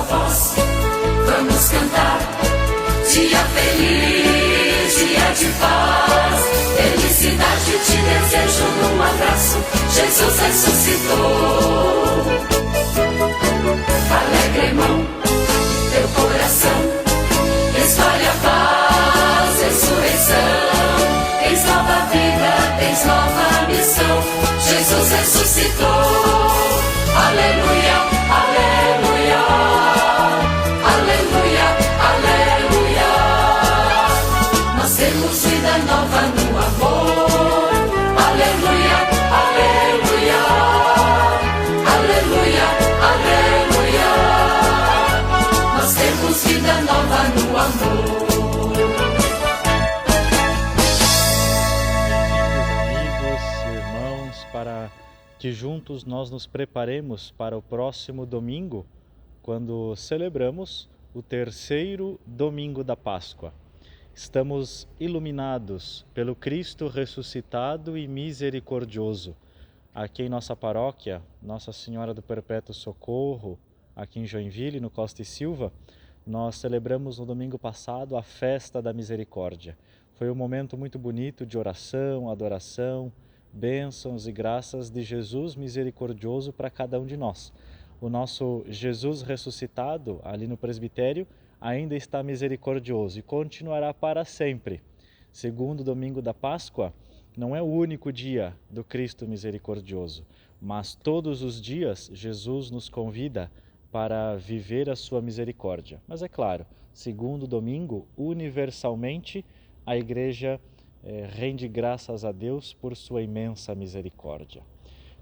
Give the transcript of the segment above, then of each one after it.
voz, vamos cantar. Dia feliz, dia de paz, felicidade te desejo num abraço. Jesus ressuscitou. Alegre, irmão, teu coração espalha paz, ressurreição. Tens nova vida, tens nova missão. Jesus ressuscitou. Aleluia, aleluia, aleluia, aleluia. Nós temos vida nova no amor. Aleluia, aleluia, aleluia, aleluia. Nós temos vida nova no amor. Para que juntos nós nos preparemos para o próximo domingo, quando celebramos o terceiro domingo da Páscoa. Estamos iluminados pelo Cristo ressuscitado e misericordioso. Aqui em nossa paróquia, Nossa Senhora do Perpétuo Socorro, aqui em Joinville, no Costa e Silva, nós celebramos no domingo passado a festa da misericórdia. Foi um momento muito bonito de oração, adoração, bênçãos e graças de Jesus misericordioso para cada um de nós. O nosso Jesus ressuscitado, ali no presbitério, ainda está misericordioso e continuará para sempre. Segundo domingo da Páscoa, não é o único dia do Cristo misericordioso, mas todos os dias Jesus nos convida para viver a sua misericórdia. Mas é claro, segundo domingo, universalmente, a Igreja rende graças a Deus por sua imensa misericórdia.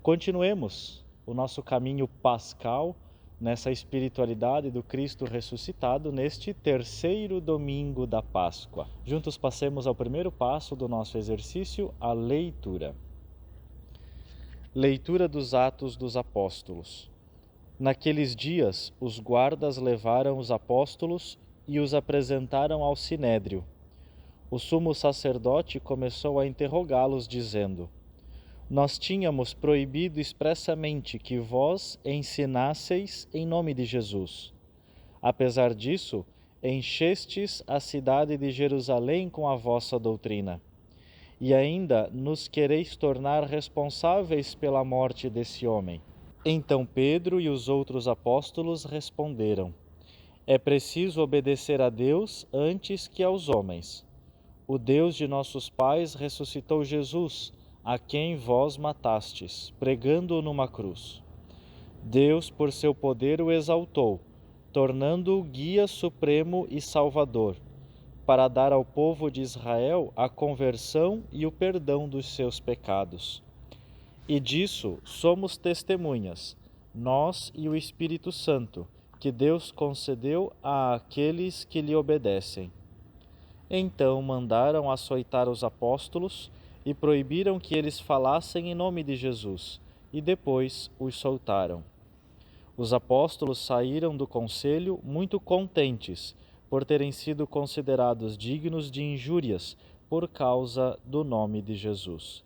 Continuemos o nosso caminho pascal nessa espiritualidade do Cristo ressuscitado neste terceiro domingo da Páscoa. Juntos passemos ao primeiro passo do nosso exercício, a leitura. Leitura dos Atos dos Apóstolos. Naqueles dias, os guardas levaram os apóstolos e os apresentaram ao Sinédrio. O sumo sacerdote começou a interrogá-los, dizendo: Nós tínhamos proibido expressamente que vós ensinasseis em nome de Jesus. Apesar disso, enchestes a cidade de Jerusalém com a vossa doutrina. E ainda nos quereis tornar responsáveis pela morte desse homem. Então Pedro e os outros apóstolos responderam: É preciso obedecer a Deus antes que aos homens. O Deus de nossos pais ressuscitou Jesus, a quem vós matastes, pregando-o numa cruz. Deus, por seu poder, o exaltou, tornando-o guia supremo e salvador, para dar ao povo de Israel a conversão e o perdão dos seus pecados. E disso somos testemunhas, nós e o Espírito Santo, que Deus concedeu àqueles que lhe obedecem. Então mandaram açoitar os apóstolos e proibiram que eles falassem em nome de Jesus, e depois os soltaram. Os apóstolos saíram do conselho muito contentes por terem sido considerados dignos de injúrias por causa do nome de Jesus.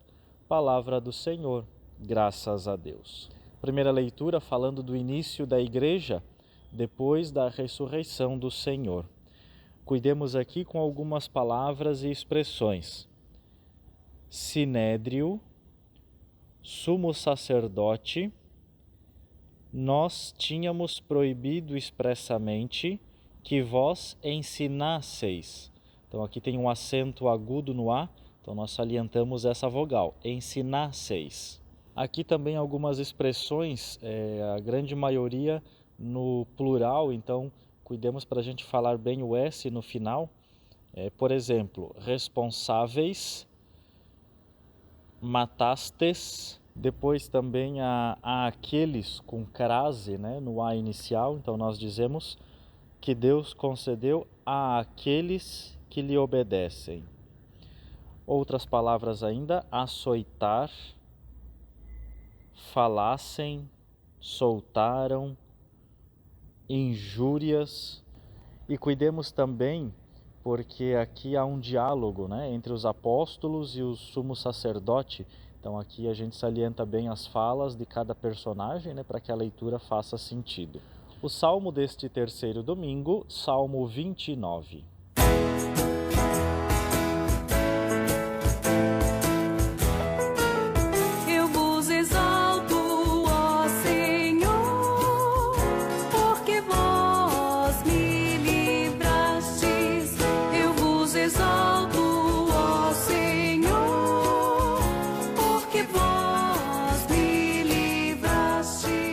Palavra do Senhor, graças a Deus. Primeira leitura falando do início da Igreja depois da ressurreição do Senhor. Cuidemos aqui com algumas palavras e expressões. Sinédrio, sumo sacerdote, nós tínhamos proibido expressamente que vós ensinasseis. Então aqui tem um acento agudo no A, então nós salientamos essa vogal, ensinasseis. Aqui também algumas expressões, a grande maioria no plural, então cuidemos para a gente falar bem o S no final. Por exemplo, responsáveis, matastes, depois também há aqueles com crase, né, no A inicial, então nós dizemos que Deus concedeu àqueles que lhe obedecem. Outras palavras ainda, açoitar, falassem, soltaram, injúrias. E cuidemos também, porque aqui há um diálogo, né, entre os apóstolos e o sumo sacerdote. Então aqui a gente salienta bem as falas de cada personagem, né, para que a leitura faça sentido. O salmo deste terceiro domingo, Salmo 29. Eu vos exalto, ó Senhor, porque vós me livrastes. Eu vos exalto, ó Senhor, porque vós me livrastes.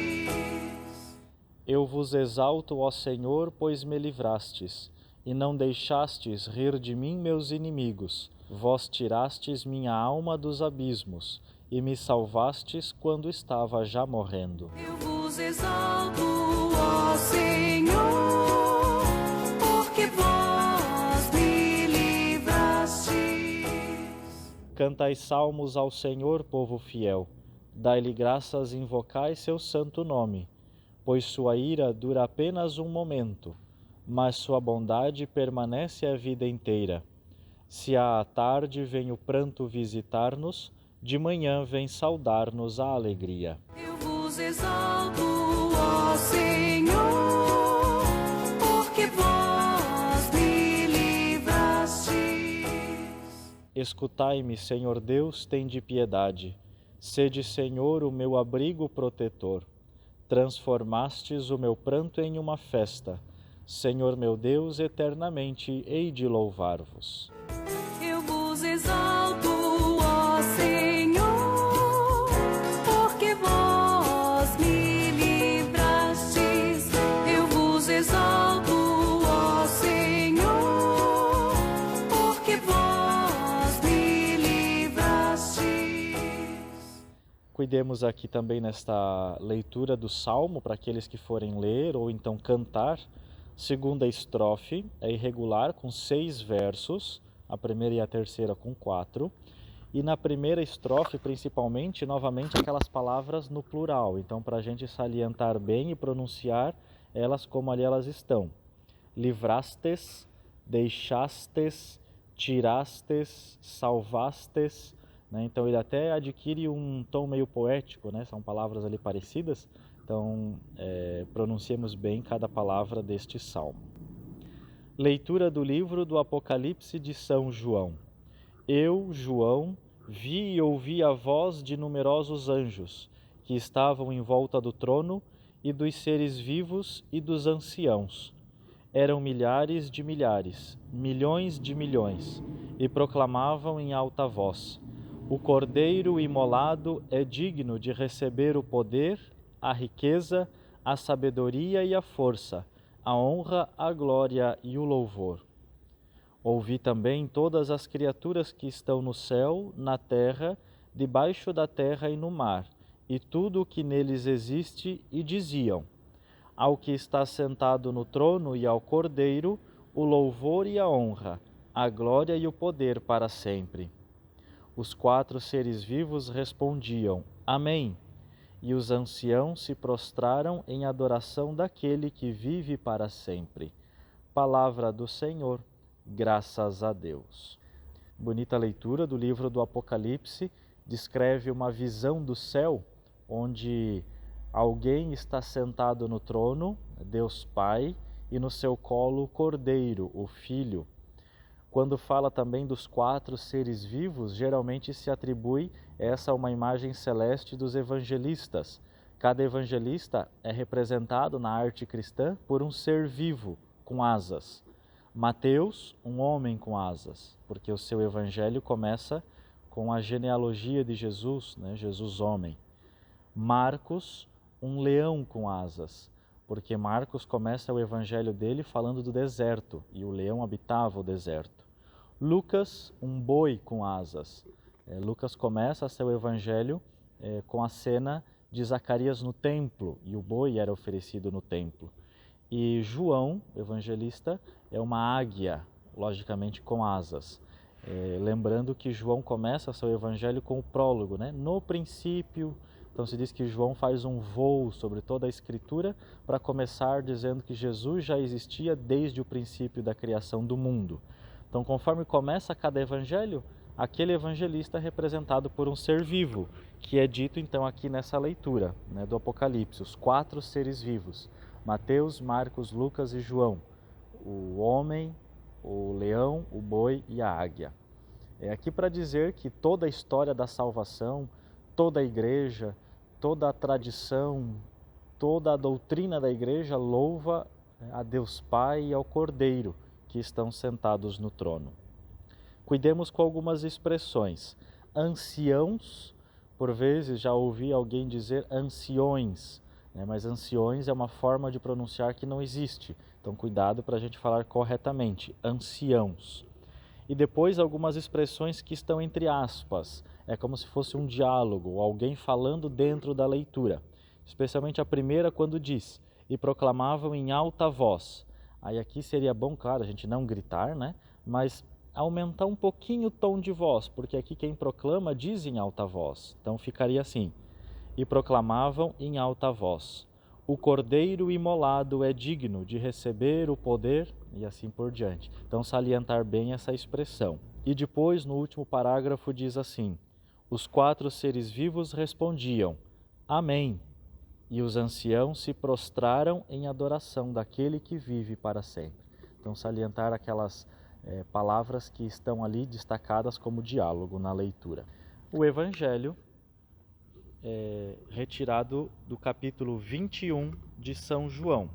Eu vos exalto, ó Senhor, pois me livrastes, e não deixastes rir de mim meus inimigos. Vós tirastes minha alma dos abismos, e me salvastes quando estava já morrendo. Eu vos exalto, ó Senhor, porque vós me livrastes. Cantai salmos ao Senhor, povo fiel. Dai-lhe graças, invocai seu santo nome. Pois sua ira dura apenas um momento, mas sua bondade permanece a vida inteira. Se à tarde vem o pranto visitar-nos, de manhã vem saudar-nos a alegria. Eu vos exalto, ó Senhor, porque vós me livrastes. Escutai-me, Senhor Deus, tende piedade. Sede, Senhor, o meu abrigo protetor. Transformastes o meu pranto em uma festa. Senhor meu Deus, eternamente hei de louvar-vos. Eu vos exalto, ó Senhor, porque vós me livrastes. Eu vos exalto, ó Senhor, porque vós me livrastes. Cuidemos aqui também nesta leitura do Salmo, para aqueles que forem ler ou então cantar. Segunda estrofe é irregular, com 6 versos, a primeira e a terceira com 4. E na primeira estrofe, principalmente, novamente aquelas palavras no plural. Então, para a gente salientar bem e pronunciar elas como ali elas estão. Livrastes, deixastes, tirastes, salvastes. Então ele até adquire um tom meio poético, né? São palavras ali parecidas, então pronunciemos bem cada palavra deste salmo. Leitura do livro do Apocalipse de São João. Eu, João, vi e ouvi a voz de numerosos anjos, que estavam em volta do trono, e dos seres vivos e dos anciãos. Eram milhares de milhares, milhões de milhões, e proclamavam em alta voz: o Cordeiro imolado é digno de receber o poder, a riqueza, a sabedoria e a força, a honra, a glória e o louvor. Ouvi também todas as criaturas que estão no céu, na terra, debaixo da terra e no mar, e tudo o que neles existe, e diziam: ao que está sentado no trono e ao Cordeiro, o louvor e a honra, a glória e o poder para sempre. Os 4 seres vivos respondiam: Amém. E os anciãos se prostraram em adoração daquele que vive para sempre. Palavra do Senhor, graças a Deus. Bonita leitura do livro do Apocalipse, descreve uma visão do céu, onde alguém está sentado no trono, Deus Pai, e no seu colo o Cordeiro, o Filho. Quando fala também dos 4 seres vivos, geralmente se atribui essa a uma imagem celeste dos evangelistas. Cada evangelista é representado na arte cristã por um ser vivo com asas. Mateus, um homem com asas, porque o seu evangelho começa com a genealogia de Jesus, né? Jesus homem. Marcos, um leão com asas, porque Marcos começa o evangelho dele falando do deserto, e o leão habitava o deserto. Lucas, um boi com asas. Lucas começa seu evangelho com a cena de Zacarias no templo, e o boi era oferecido no templo. E João, evangelista, é uma águia, logicamente com asas. Lembrando que João começa seu evangelho com o prólogo, né? No princípio. Então se diz que João faz um voo sobre toda a Escritura para começar dizendo que Jesus já existia desde o princípio da criação do mundo. Então, conforme começa cada evangelho, aquele evangelista é representado por um ser vivo, que é dito então aqui nessa leitura, né, do Apocalipse, os 4 seres vivos. Mateus, Marcos, Lucas e João. O homem, o leão, o boi e a águia. É aqui para dizer que toda a história da salvação, toda a igreja, toda a tradição, toda a doutrina da igreja louva a Deus Pai e ao Cordeiro que estão sentados no trono. Cuidemos com algumas expressões. Anciãos, por vezes já ouvi alguém dizer anciões, né? Mas anciões é uma forma de pronunciar que não existe. Então cuidado para a gente falar corretamente. Anciãos. E depois algumas expressões que estão entre aspas. É como se fosse um diálogo, alguém falando dentro da leitura. Especialmente a primeira quando diz, e proclamavam em alta voz. Aí aqui seria bom, claro, a gente não gritar, né? Mas aumentar um pouquinho o tom de voz, porque aqui quem proclama diz em alta voz. Então ficaria assim, e proclamavam em alta voz. O Cordeiro imolado é digno de receber o poder e assim por diante. Então salientar bem essa expressão. E depois, no último parágrafo, diz assim, os 4 seres vivos respondiam, Amém. E os anciãos se prostraram em adoração daquele que vive para sempre. Então salientar aquelas palavras que estão ali destacadas como diálogo na leitura. O Evangelho retirado do capítulo 21 de São João.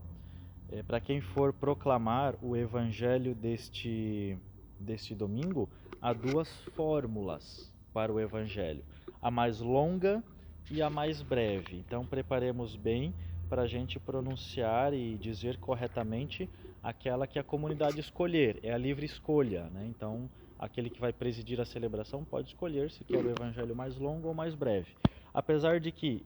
Para quem for proclamar o evangelho deste domingo, há 2 fórmulas para o evangelho, a mais longa e a mais breve. Então preparemos bem para a gente pronunciar e dizer corretamente aquela que a comunidade escolher, é a livre escolha, né? Então aquele que vai presidir a celebração pode escolher se quer o evangelho mais longo ou mais breve. Apesar de que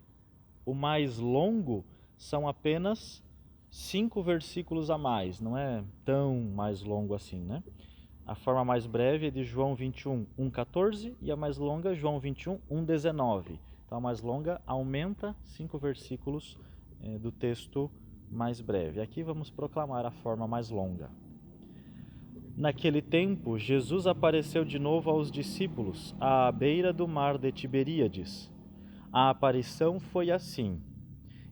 o mais longo são apenas 5 versículos a mais, não é tão mais longo assim, né? A forma mais breve é de João 21, 1,14 e a mais longa João 21, 1,19. Então a mais longa aumenta 5 versículos do texto mais breve. Aqui vamos proclamar a forma mais longa. Naquele tempo, Jesus apareceu de novo aos discípulos à beira do mar de Tiberíades. A aparição foi assim.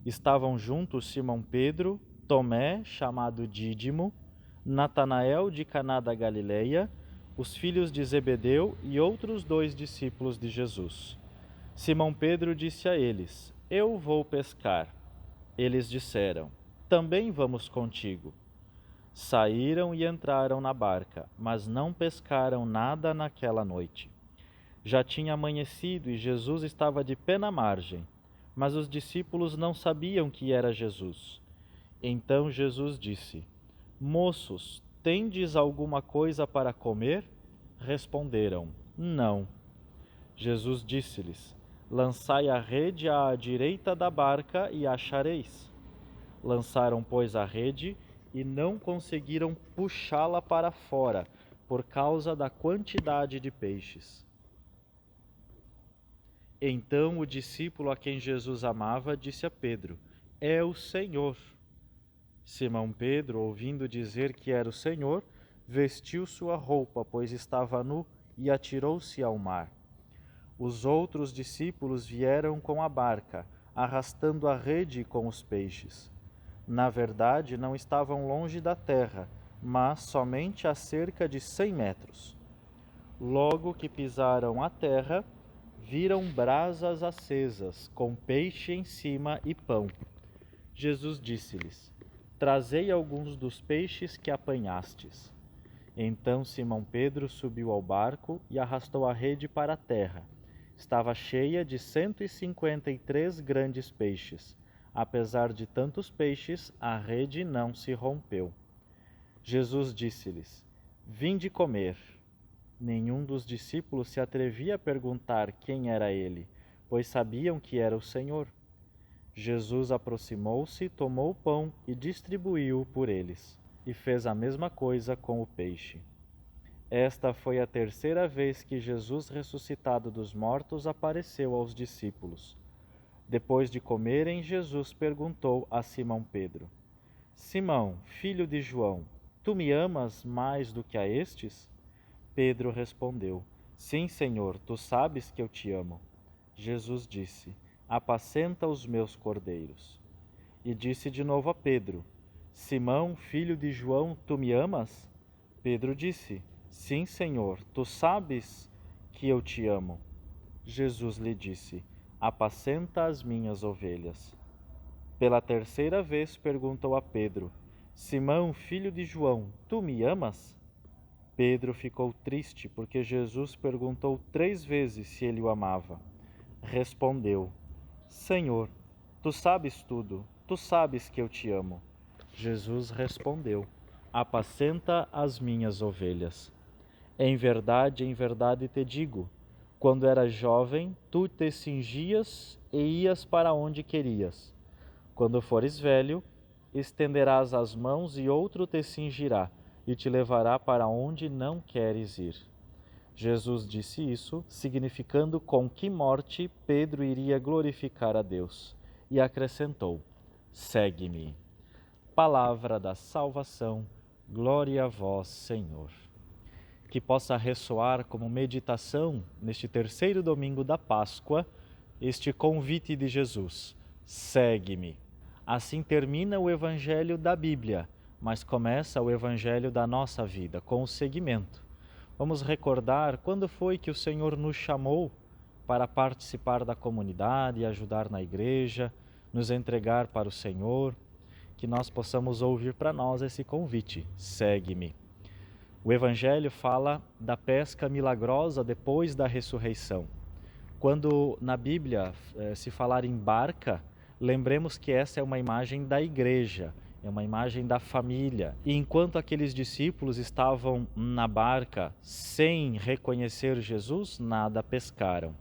Estavam juntos Simão Pedro, Tomé, chamado Dídimo, Natanael de Caná da Galileia, os filhos de Zebedeu e outros 2 discípulos de Jesus. Simão Pedro disse a eles, Eu vou pescar. Eles disseram, Também vamos contigo. Saíram e entraram na barca, mas não pescaram nada naquela noite. Já tinha amanhecido e Jesus estava de pé na margem, mas os discípulos não sabiam que era Jesus. Então Jesus disse, Moços, tendes alguma coisa para comer? Responderam, Não. Jesus disse-lhes, Lançai a rede à direita da barca e achareis. Lançaram, pois, a rede e não conseguiram puxá-la para fora, por causa da quantidade de peixes. Então o discípulo a quem Jesus amava disse a Pedro, É o Senhor. Simão Pedro, ouvindo dizer que era o Senhor, vestiu sua roupa, pois estava nu, e atirou-se ao mar. Os outros discípulos vieram com a barca, arrastando a rede com os peixes. Na verdade, não estavam longe da terra, mas somente a cerca de 100 metros. Logo que pisaram a terra, viram brasas acesas, com peixe em cima e pão. Jesus disse-lhes, Trazei alguns dos peixes que apanhastes. Então Simão Pedro subiu ao barco e arrastou a rede para a terra. Estava cheia de 153 grandes peixes. Apesar de tantos peixes, a rede não se rompeu. Jesus disse-lhes, Vinde comer. Nenhum dos discípulos se atrevia a perguntar quem era ele, pois sabiam que era o Senhor. Jesus aproximou-se, tomou o pão e distribuiu-o por eles, e fez a mesma coisa com o peixe. Esta foi a 3ª vez que Jesus, ressuscitado dos mortos, apareceu aos discípulos. Depois de comerem, Jesus perguntou a Simão Pedro, Simão, filho de João, tu me amas mais do que a estes? Pedro respondeu, Sim, Senhor, tu sabes que eu te amo. Jesus disse, Apacenta os meus cordeiros. e disse de novo a Pedro: Simão, filho de João, tu me amas? Pedro disse: Sim, Senhor, tu sabes que eu te amo. Jesus lhe disse: Apacenta as minhas ovelhas. Pela terceira vez perguntou a Pedro: Simão, filho de João, tu me amas? Pedro ficou triste porque Jesus perguntou 3 vezes se ele o amava. Respondeu: Senhor, tu sabes tudo, tu sabes que eu te amo. Jesus respondeu: Apacenta as minhas ovelhas. Em verdade te digo, quando eras jovem, tu te cingias e ias para onde querias. Quando fores velho, estenderás as mãos e outro te cingirá e te levará para onde não queres ir. Jesus disse isso, significando com que morte Pedro iria glorificar a Deus, e acrescentou: Segue-me. Palavra da salvação, glória a vós, Senhor. Que possa ressoar como meditação neste terceiro domingo da Páscoa, este convite de Jesus: segue-me. Assim termina o Evangelho da Bíblia, mas começa o Evangelho da nossa vida, com o seguimento. Vamos recordar quando foi que o Senhor nos chamou para participar da comunidade, ajudar na igreja, nos entregar para o Senhor, que nós possamos ouvir para nós esse convite: segue-me. O Evangelho fala da pesca milagrosa depois da ressurreição. Quando na Bíblia se falar em barca, lembremos que essa é uma imagem da igreja, é uma imagem da família. E enquanto aqueles discípulos estavam na barca sem reconhecer Jesus, nada pescaram.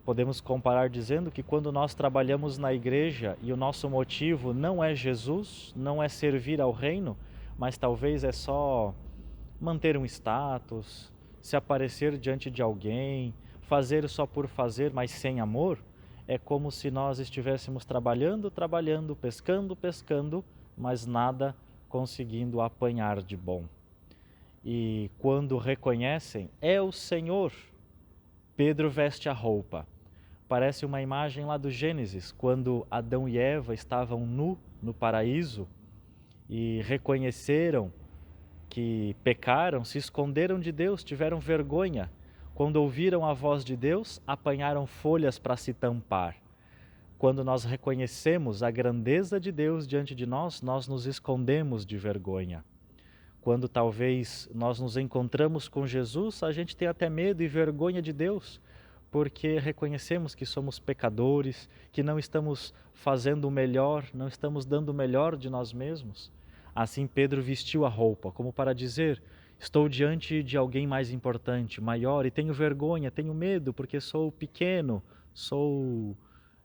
Podemos comparar dizendo que quando nós trabalhamos na igreja e o nosso motivo não é Jesus, não é servir ao reino, mas talvez é só manter um status, se aparecer diante de alguém, fazer só por fazer, mas sem amor, é como se nós estivéssemos trabalhando, pescando, mas nada conseguindo apanhar de bom. E quando reconhecem, é o Senhor, Pedro veste a roupa. Parece uma imagem lá do Gênesis, quando Adão e Eva estavam nus no paraíso e reconheceram que pecaram, se esconderam de Deus, tiveram vergonha. Quando ouviram a voz de Deus, apanharam folhas para se tampar. Quando nós reconhecemos a grandeza de Deus diante de nós, nós nos escondemos de vergonha. Quando talvez nós nos encontramos com Jesus, a gente tem até medo e vergonha de Deus, porque reconhecemos que somos pecadores, que não estamos fazendo o melhor, não estamos dando o melhor de nós mesmos. Assim Pedro vestiu a roupa, como para dizer: estou diante de alguém mais importante, maior, e tenho vergonha, tenho medo, porque sou pequeno, sou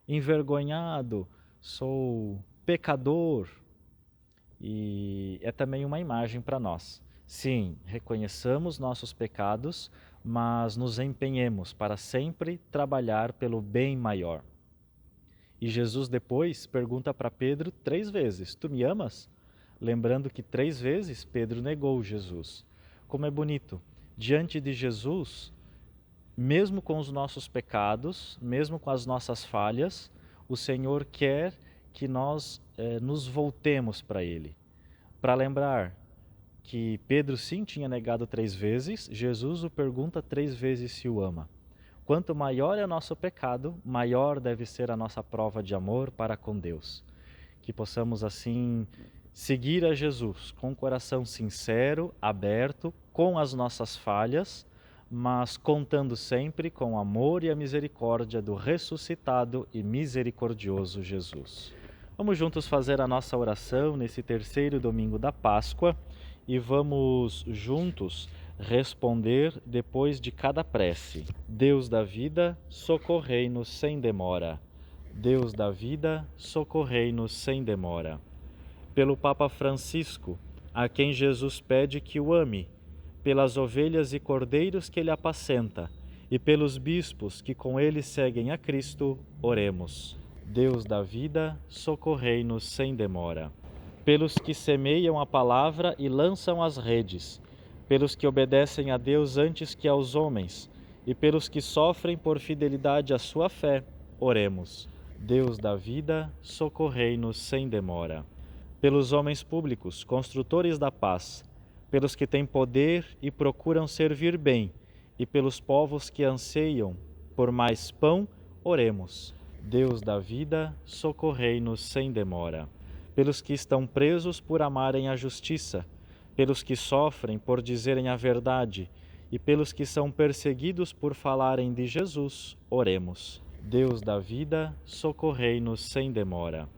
envergonhado, sou pecador. E é também uma imagem para nós. Sim, reconheçamos nossos pecados, mas nos empenhemos para sempre trabalhar pelo bem maior. E Jesus depois pergunta para Pedro 3 vezes: tu me amas? Lembrando que 3 vezes Pedro negou Jesus. Como é bonito, diante de Jesus, mesmo com os nossos pecados, mesmo com as nossas falhas, o Senhor quer que nós nos voltemos para Ele. Para lembrar que Pedro sim tinha negado 3 vezes, Jesus o pergunta 3 vezes se o ama. Quanto maior é o nosso pecado, maior deve ser a nossa prova de amor para com Deus. Que possamos assim seguir a Jesus com um coração sincero, aberto, com as nossas falhas, mas contando sempre com o amor e a misericórdia do ressuscitado e misericordioso Jesus. Vamos juntos fazer a nossa oração nesse terceiro domingo da Páscoa e vamos juntos responder depois de cada prece. Deus da vida, socorrei-nos sem demora. Deus da vida, socorrei-nos sem demora. Pelo Papa Francisco, a quem Jesus pede que o ame, pelas ovelhas e cordeiros que ele apacenta, e pelos bispos que com ele seguem a Cristo, oremos. Deus da vida, socorrei-nos sem demora. Pelos que semeiam a palavra e lançam as redes, pelos que obedecem a Deus antes que aos homens, e pelos que sofrem por fidelidade à sua fé, oremos. Deus da vida, socorrei-nos sem demora. Pelos homens públicos, construtores da paz, pelos que têm poder e procuram servir bem, e pelos povos que anseiam por mais pão, oremos. Deus da vida, socorrei-nos sem demora. Pelos que estão presos por amarem a justiça, pelos que sofrem por dizerem a verdade, e pelos que são perseguidos por falarem de Jesus, oremos. Deus da vida, socorrei-nos sem demora.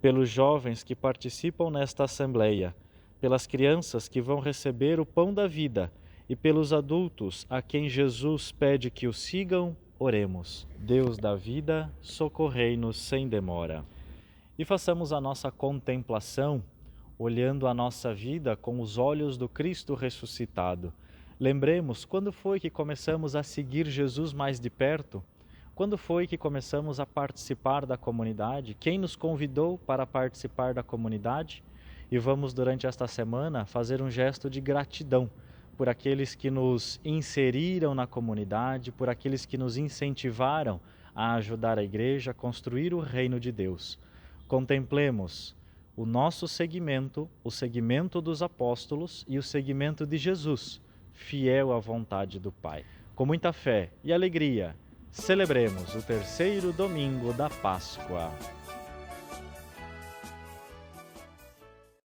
Pelos jovens que participam nesta assembleia, pelas crianças que vão receber o pão da vida e pelos adultos a quem Jesus pede que o sigam, oremos. Deus da vida, socorrei-nos sem demora. E façamos a nossa contemplação, olhando a nossa vida com os olhos do Cristo ressuscitado. Lembremos quando foi que começamos a seguir Jesus mais de perto. Quando foi que começamos a participar da comunidade? Quem nos convidou para participar da comunidade? E vamos, durante esta semana, fazer um gesto de gratidão por aqueles que nos inseriram na comunidade, por aqueles que nos incentivaram a ajudar a igreja a construir o reino de Deus. Contemplemos o nosso seguimento, o seguimento dos apóstolos e o seguimento de Jesus, fiel à vontade do Pai. Com muita fé e alegria, celebremos o terceiro domingo da Páscoa.